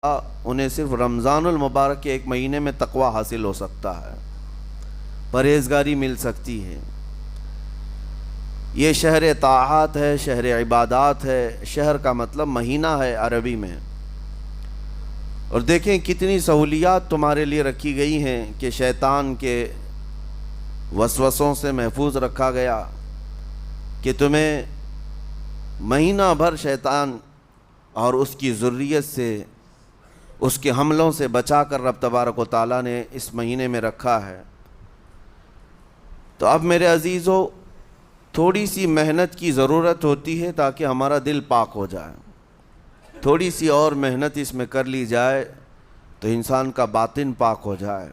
انہیں صرف رمضان المبارک کے ایک مہینے میں تقوی حاصل ہو سکتا ہے، پرہیزگاری مل سکتی ہے۔ یہ شہر طاعات ہے، شہر عبادات ہے۔ شہر کا مطلب مہینہ ہے عربی میں۔ اور دیکھیں کتنی سہولیات تمہارے لیے رکھی گئی ہیں کہ شیطان کے وسوسوں سے محفوظ رکھا گیا، کہ تمہیں مہینہ بھر شیطان اور اس کی ذریت سے، اس کے حملوں سے بچا کر رب تبارک و تعالیٰ نے اس مہینے میں رکھا ہے۔ تو اب میرے عزیزو، تھوڑی سی محنت کی ضرورت ہوتی ہے تاکہ ہمارا دل پاک ہو جائے۔ تھوڑی سی اور محنت اس میں کر لی جائے تو انسان کا باطن پاک ہو جائے۔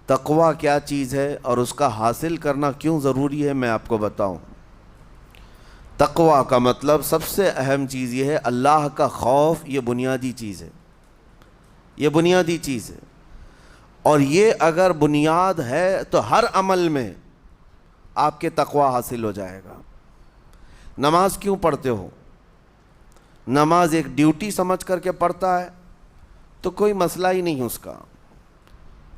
تقوی کیا چیز ہے اور اس کا حاصل کرنا کیوں ضروری ہے، میں آپ کو بتاؤں۔ تقوی کا مطلب سب سے اہم چیز یہ ہے، اللہ کا خوف۔ یہ بنیادی چیز ہے، یہ بنیادی چیز ہے۔ اور یہ اگر بنیاد ہے تو ہر عمل میں آپ کے تقوی حاصل ہو جائے گا۔ نماز کیوں پڑھتے ہو؟ نماز ایک ڈیوٹی سمجھ کر کے پڑھتا ہے تو کوئی مسئلہ ہی نہیں اس کا،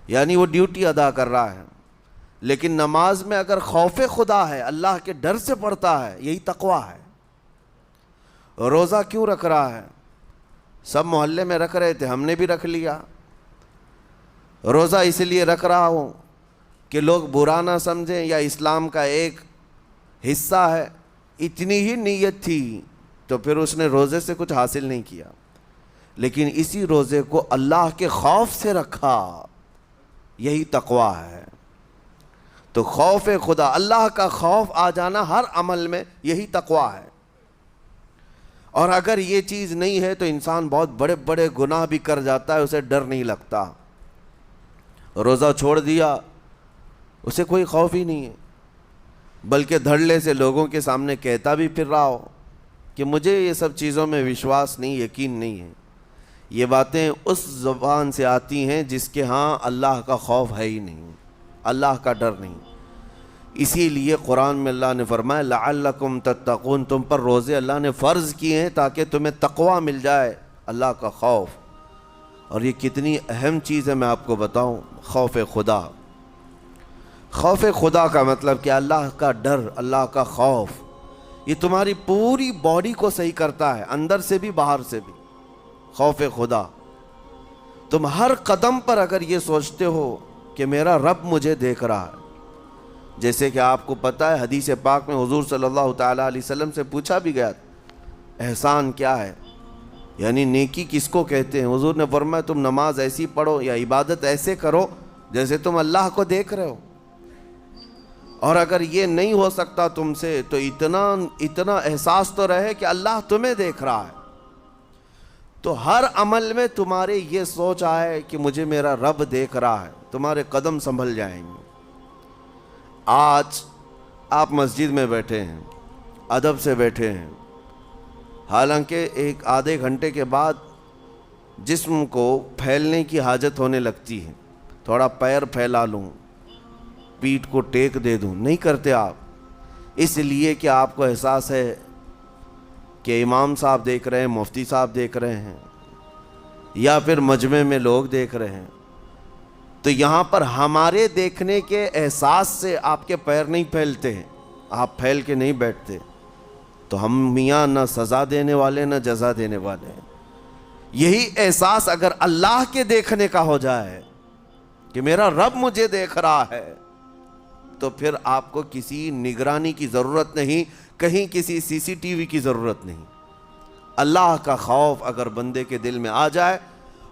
یعنی وہ ڈیوٹی ادا کر رہا ہے۔ لیکن نماز میں اگر خوف خدا ہے، اللہ کے ڈر سے پڑھتا ہے، یہی تقوی ہے۔ روزہ کیوں رکھ رہا ہے؟ سب محلے میں رکھ رہے تھے، ہم نے بھی رکھ لیا۔ روزہ اس لیے رکھ رہا ہوں کہ لوگ برا نہ سمجھیں، یا اسلام کا ایک حصہ ہے۔ اتنی ہی نیت تھی تو پھر اس نے روزے سے کچھ حاصل نہیں کیا، لیکن اسی روزے کو اللہ کے خوف سے رکھا، یہی تقوی ہے۔ تو خوف خدا، اللہ کا خوف آ جانا ہر عمل میں، یہی تقوی ہے۔ اور اگر یہ چیز نہیں ہے تو انسان بہت بڑے بڑے گناہ بھی کر جاتا ہے، اسے ڈر نہیں لگتا۔ روزہ چھوڑ دیا، اسے کوئی خوف ہی نہیں ہے، بلکہ دھڑلے سے لوگوں کے سامنے کہتا بھی پھر رہا ہو کہ مجھے یہ سب چیزوں میں وشواس نہیں، یقین نہیں ہے۔ یہ باتیں اس زبان سے آتی ہیں جس کے ہاں اللہ کا خوف ہے ہی نہیں، اللہ کا ڈر نہیں۔ اسی لیے قرآن میں اللہ نے فرمایا لعلکم تتقون، تم پر روزے اللہ نے فرض کیے ہیں تاکہ تمہیں تقوی مل جائے، اللہ کا خوف۔ اور یہ کتنی اہم چیز ہے میں آپ کو بتاؤں، خوف خدا۔ خوف خدا کا مطلب کہ اللہ کا ڈر، اللہ کا خوف، یہ تمہاری پوری باڈی کو صحیح کرتا ہے، اندر سے بھی باہر سے بھی۔ خوف خدا، تم ہر قدم پر اگر یہ سوچتے ہو کہ میرا رب مجھے دیکھ رہا ہے، جیسے کہ آپ کو پتہ ہے حدیث پاک میں حضور صلی اللہ تعالیٰ علیہ وسلم سے پوچھا بھی گیا احسان کیا ہے، یعنی نیکی کس کو کہتے ہیں؟ حضور نے فرمایا تم نماز ایسی پڑھو یا عبادت ایسے کرو جیسے تم اللہ کو دیکھ رہے ہو۔ اور اگر یہ نہیں ہو سکتا تم سے تو اتنا احساس تو رہے کہ اللہ تمہیں دیکھ رہا ہے۔ تو ہر عمل میں تمہارے یہ سوچ آئے کہ مجھے میرا رب دیکھ رہا ہے، تمہارے قدم سنبھل جائیں گے۔ آج آپ مسجد میں بیٹھے ہیں، ادب سے بیٹھے ہیں، حالانکہ ایک آدھے گھنٹے کے بعد جسم کو پھیلنے کی حاجت ہونے لگتی ہے، تھوڑا پیر پھیلا لوں، پیٹھ کو ٹیک دے دوں، نہیں کرتے آپ، اس لیے کہ آپ کو احساس ہے کہ امام صاحب دیکھ رہے ہیں، مفتی صاحب دیکھ رہے ہیں، یا پھر مجمع میں لوگ دیکھ رہے ہیں۔ تو یہاں پر ہمارے دیکھنے کے احساس سے آپ کے پیر نہیں پھیلتے ہیں، آپ پھیل کے نہیں بیٹھتے۔ تو ہم میاں نہ سزا دینے والے نہ جزا دینے والے ہیں۔ یہی احساس اگر اللہ کے دیکھنے کا ہو جائے کہ میرا رب مجھے دیکھ رہا ہے، تو پھر آپ کو کسی نگرانی کی ضرورت نہیں، کہیں کسی سی سی ٹی وی کی ضرورت نہیں۔ اللہ کا خوف اگر بندے کے دل میں آ جائے،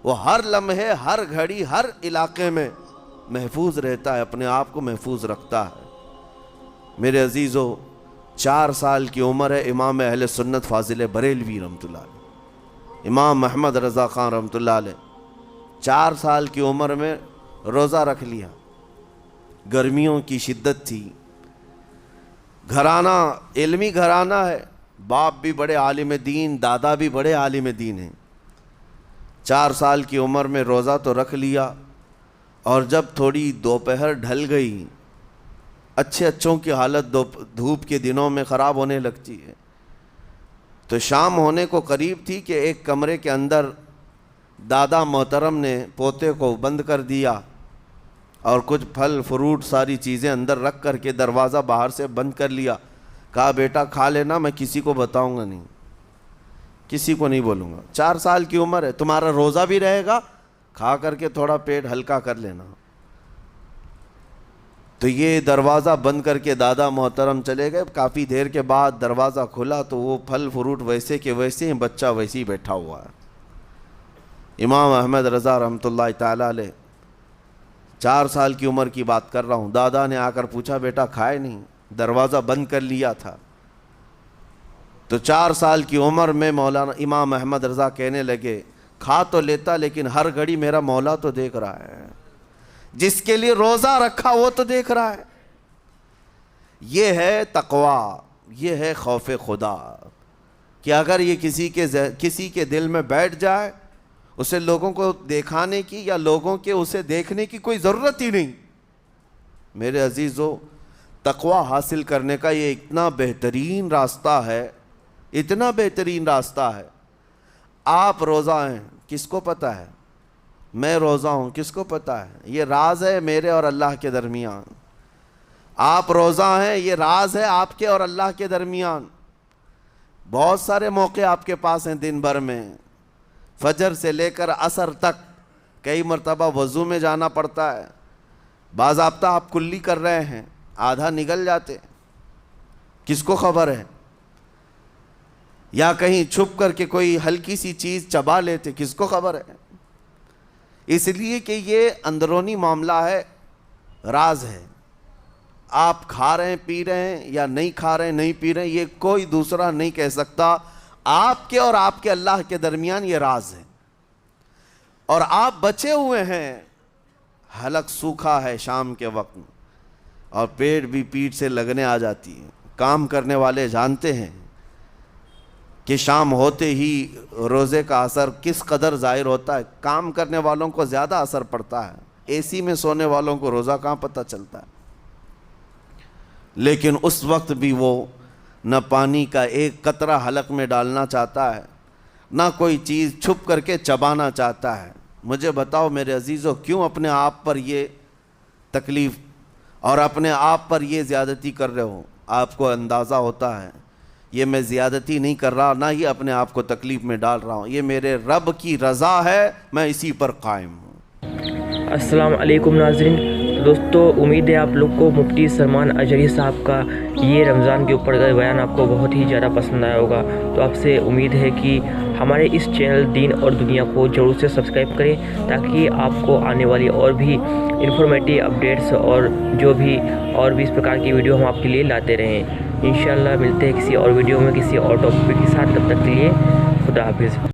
وہ ہر لمحے، ہر گھڑی، ہر علاقے میں محفوظ رہتا ہے، اپنے آپ کو محفوظ رکھتا ہے۔ میرے عزیزو، 4 سال کی عمر ہے امام اہل سنت فاضل بریلوی رحمۃ اللہ علیہ، امام محمد رضا خان رحمۃ اللہ علیہ، 4 سال کی عمر میں روزہ رکھ لیا۔ گرمیوں کی شدت تھی، گھرانہ علمی گھرانہ ہے، باپ بھی بڑے عالم دین، دادا بھی بڑے عالم دین ہیں۔ 4 سال کی عمر میں روزہ تو رکھ لیا، اور جب تھوڑی دوپہر ڈھل گئی، اچھوں کی حالت دھوپ کے دنوں میں خراب ہونے لگتی ہے، تو شام ہونے کو قریب تھی کہ ایک کمرے کے اندر دادا محترم نے پوتے کو بند کر دیا اور کچھ پھل فروٹ ساری چیزیں اندر رکھ کر کے دروازہ باہر سے بند کر لیا. کہا بیٹا کھا لینا، میں کسی کو بتاؤں گا نہیں، کسی کو نہیں بولوں گا. 4 سال کی عمر ہے، تمہارا روزہ بھی رہے گا، کھا کر کے تھوڑا پیٹ ہلکا کر لینا. تو یہ دروازہ بند کر کے دادا محترم چلے گئے. کافی دیر کے بعد دروازہ کھلا تو وہ پھل فروٹ ویسے کے ویسے ہیں، بچہ ویسے ہی بیٹھا ہوا ہے. امام احمد رضا رحمۃ اللہ تعالیٰ علیہ، 4 سال کی عمر کی بات کر رہا ہوں. دادا نے آ کر پوچھا بیٹا کھائے نہیں؟ دروازہ بند کر لیا تھا. تو 4 سال کی عمر میں مولانا امام احمد رضا کہنے لگے کھا تو لیتا لیکن ہر گھڑی میرا مولا تو دیکھ رہا ہے، جس کے لیے روزہ رکھا وہ تو دیکھ رہا ہے. یہ ہے تقویٰ، یہ ہے خوف خدا، کہ اگر یہ کسی کے دل میں بیٹھ جائے، اسے لوگوں کو دکھانے کی یا لوگوں کے اسے دیکھنے کی کوئی ضرورت ہی نہیں. میرے عزیزو، تقویٰ حاصل کرنے کا یہ اتنا بہترین راستہ ہے، اتنا بہترین راستہ ہے. آپ روزہ ہیں، کس کو پتہ ہے؟ میں روزہ ہوں، کس کو پتہ ہے؟ یہ راز ہے میرے اور اللہ کے درمیان. آپ روزہ ہیں، یہ راز ہے آپ کے اور اللہ کے درمیان. بہت سارے موقع آپ کے پاس ہیں دن بھر میں، فجر سے لے کر عصر تک کئی مرتبہ وضو میں جانا پڑتا ہے. باضابطہ آپ کلی کر رہے ہیں، آدھا نگل جاتے، کس کو خبر ہے؟ یا کہیں چھپ کر کے کوئی ہلکی سی چیز چبا لیتے، کس کو خبر ہے؟ اس لیے کہ یہ اندرونی معاملہ ہے، راز ہے. آپ کھا رہے ہیں پی رہے ہیں یا نہیں کھا رہے ہیں نہیں پی رہے ہیں، یہ کوئی دوسرا نہیں کہہ سکتا. آپ کے اور آپ کے اللہ کے درمیان یہ راز ہے. اور آپ بچے ہوئے ہیں، حلق سوکھا ہے شام کے وقت اور پیٹ بھی پیٹ سے لگنے آ جاتی ہے. کام کرنے والے جانتے ہیں کہ شام ہوتے ہی روزے کا اثر کس قدر ظاہر ہوتا ہے. کام کرنے والوں کو زیادہ اثر پڑتا ہے، اے سی میں سونے والوں کو روزہ کہاں پتہ چلتا ہے. لیکن اس وقت بھی وہ نہ پانی کا ایک قطرہ حلق میں ڈالنا چاہتا ہے، نہ کوئی چیز چھپ کر کے چبانا چاہتا ہے. مجھے بتاؤ میرے عزیزو، کیوں اپنے آپ پر یہ تکلیف اور اپنے آپ پر یہ زیادتی کر رہے ہو؟ آپ کو اندازہ ہوتا ہے یہ میں زیادتی نہیں کر رہا، نہ ہی اپنے آپ کو تکلیف میں ڈال رہا ہوں، یہ میرے رب کی رضا ہے، میں اسی پر قائم ہوں. السلام علیکم ناظرین. دوستو، امید ہے آپ لوگ کو مفتی سلمان اجری صاحب کا یہ رمضان کے اوپر کا بیان آپ کو بہت ہی زیادہ پسند آیا ہوگا. تو آپ سے امید ہے کہ ہمارے اس چینل دین اور دنیا کو ضرور سے سبسکرائب کریں، تاکہ آپ کو آنے والی اور بھی انفارمیٹیو اپڈیٹس اور جو بھی اس پرکار کی ویڈیو ہم آپ کے لیے لاتے رہیں. انشاءاللہ ملتے ہیں کسی اور ویڈیو میں کسی اور ٹاپک کے ساتھ. تب تک کے لیے خدا حافظ.